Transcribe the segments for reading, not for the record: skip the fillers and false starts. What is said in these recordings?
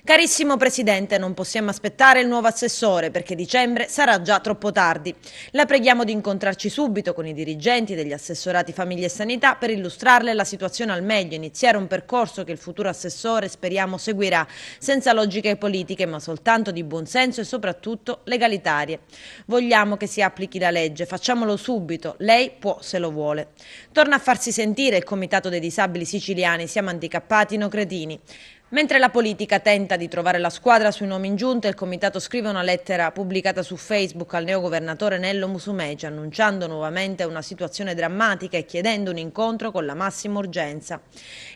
Carissimo Presidente, non possiamo aspettare il nuovo assessore perché dicembre sarà già troppo tardi. La preghiamo di incontrarci subito con i dirigenti degli assessorati famiglia e sanità per illustrarle la situazione al meglio, iniziare un percorso che il futuro assessore speriamo seguirà, senza logiche politiche ma soltanto di buonsenso e soprattutto legalitarie. Vogliamo che si applichi la legge, facciamolo subito, lei può se lo vuole. Torna a farsi sentire il Comitato dei Disabili Siciliani, siamo handicappati no cretini. Mentre la politica tenta di trovare la squadra sui nomi in giunta, il comitato scrive una lettera pubblicata su Facebook al neogovernatore Nello Musumeci, annunciando nuovamente una situazione drammatica e chiedendo un incontro con la massima urgenza.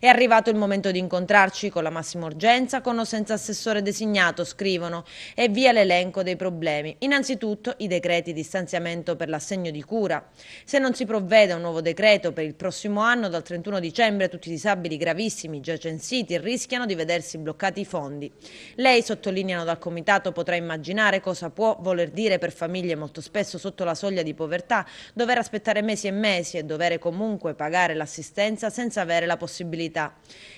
È arrivato il momento di incontrarci con la massima urgenza, con o senza assessore designato, scrivono, e via l'elenco dei problemi. Innanzitutto i decreti di stanziamento per l'assegno di cura. Se non si provvede a un nuovo decreto per il prossimo anno, dal 31 dicembre tutti i disabili gravissimi già censiti rischiano di vedersi bloccati i fondi. Lei, sottolineano dal comitato, potrà immaginare cosa può voler dire per famiglie molto spesso sotto la soglia di povertà dover aspettare mesi e mesi e dover comunque pagare l'assistenza senza avere la possibilità.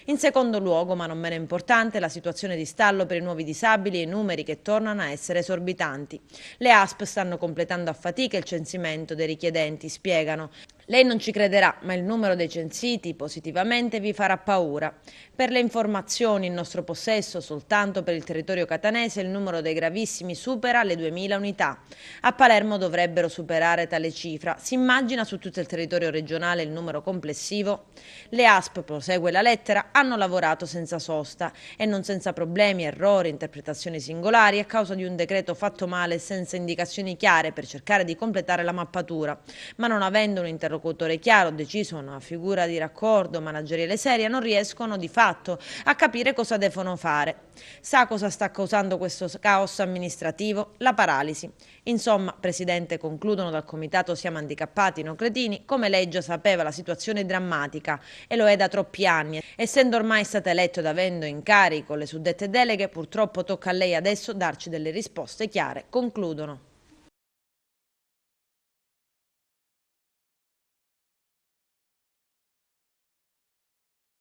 In secondo luogo, ma non meno importante, la situazione di stallo per i nuovi disabili e i numeri che tornano a essere esorbitanti. Le ASP stanno completando a fatica il censimento dei richiedenti, spiegano. Lei non ci crederà, ma il numero dei censiti positivamente vi farà paura. Per le informazioni in nostro possesso, soltanto per il territorio catanese il numero dei gravissimi supera le 2000 unità. A Palermo dovrebbero superare tale cifra. Si immagina su tutto il territorio regionale il numero complessivo? Le ASP, prosegue la lettera, hanno lavorato senza sosta e non senza problemi, errori, interpretazioni singolari a causa di un decreto fatto male e senza indicazioni chiare per cercare di completare la mappatura, ma non avendo un interlocutore chiaro, deciso una figura di raccordo manageriale seria, non riescono di fatto a capire cosa devono fare. Sa cosa sta causando questo caos amministrativo? La paralisi. Insomma, Presidente, concludono dal comitato Siamo handicappati non cretini, come lei già sapeva la situazione è drammatica e lo è da troppi anni. Essendo ormai stata eletto ed avendo in carico le suddette deleghe, purtroppo tocca a lei adesso darci delle risposte chiare. Concludono.